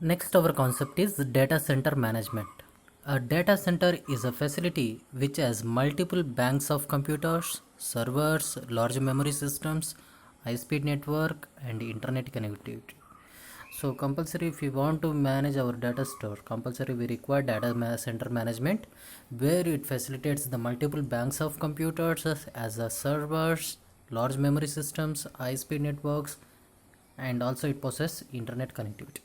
Next, our concept is data center management. A data center is a facility which has multiple banks of computers, servers, large memory systems, high-speed network, and internet connectivity. So, compulsory if we want to manage our data store, compulsory we require center management, where it facilitates the multiple banks of computers as a servers, large memory systems, high-speed networks, and also it possesses internet connectivity.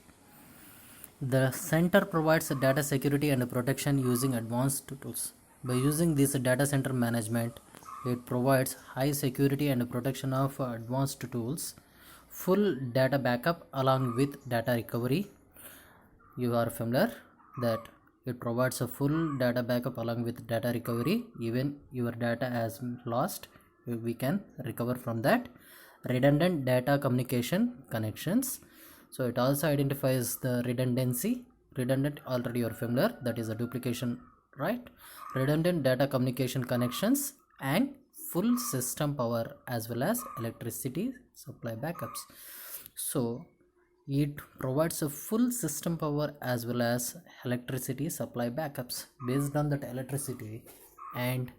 The center provides data security and protection using advanced tools. By using this data center management, it provides high security and protection of advanced tools, full data backup along with data recovery. You are familiar that it provides a full data backup along with data recovery. Even your data has lost, we can recover from that. Redundant data communication connections. So it also identifies the redundancy. Redundant, already you're familiar, that is a duplication, right? Redundant data communication connections and full system power as well as electricity supply backups. So it provides a full system power as well as electricity supply backups. Based on that electricity and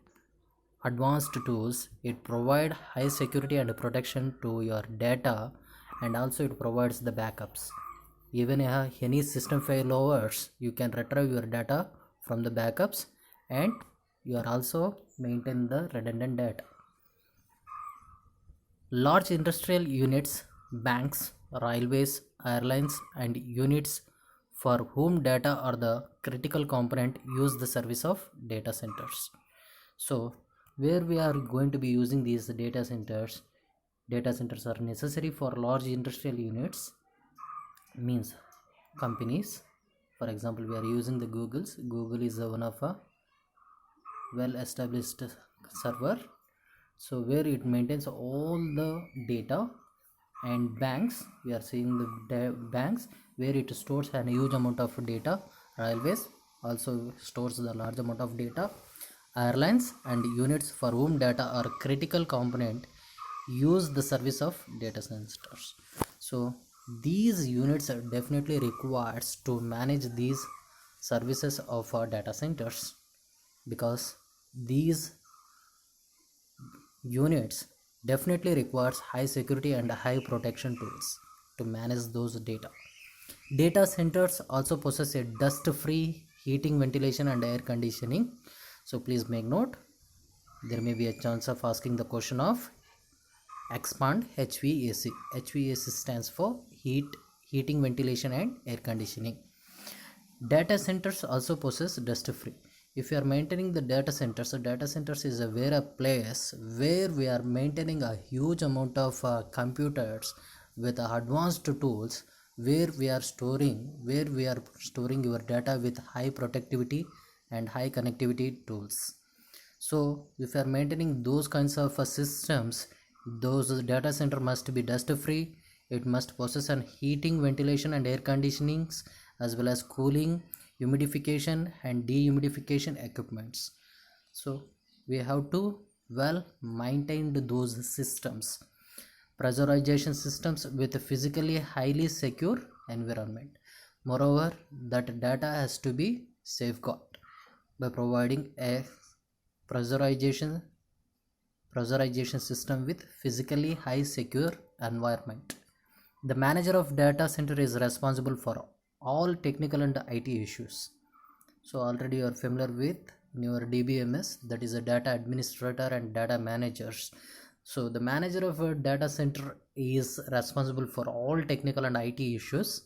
advanced tools, it provides high security and protection to your data, and also it provides the backups. Even any system failovers, you can retrieve your data from the backups, and you are also maintain the redundant data. Large industrial units, banks, railways, airlines, and units for whom data are the critical component use the service of data centers. So where we are going to be using these data centers are necessary for large industrial units, means companies. For example, we are using the Google is one of a well established server, so where it maintains all the data. And banks, we are seeing the banks where it stores a huge amount of data. Railways also stores the large amount of data. Airlines and units for whom data are critical component use the service of data centers. So these units are definitely required to manage these services of our data centers, because these units definitely requires high security and high protection tools to manage those data. Data centers also possess a dust-free heating, ventilation, and air conditioning. So please make note, there may be a chance of asking the question of expand HVAC. HVAC stands for heating, ventilation, and air conditioning. Data centers also possess dust-free. If you are maintaining the data centers, is a place where we are maintaining a huge amount of computers with advanced tools, where we are storing your data with high productivity and high connectivity tools. So if you are maintaining those kinds of systems, those data center must be dust free. It must possess an heating, ventilation, and air conditionings, as well as cooling, humidification, and dehumidification equipments. So we have to well maintain those systems. Pressurization systems with a physically highly secure environment. Moreover, that data has to be safeguarded by providing a pressurization system with physically high secure environment. The manager of data center is responsible for all technical and IT issues. So already you are familiar with your DBMS, that is a data administrator and data managers. So the manager of a data center is responsible for all technical and IT issues,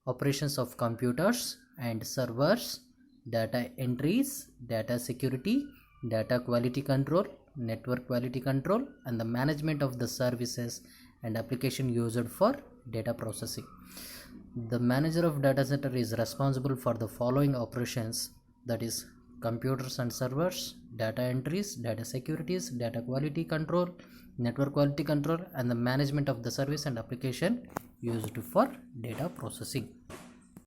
operations of computers and servers, data entries, data security, data quality control, network quality control, and the management of the services and application used for data processing. The manager of data center is responsible for the following operations, that is computers and servers, data entries, data securities, data quality control, network quality control, and the management of the service and application used for data processing.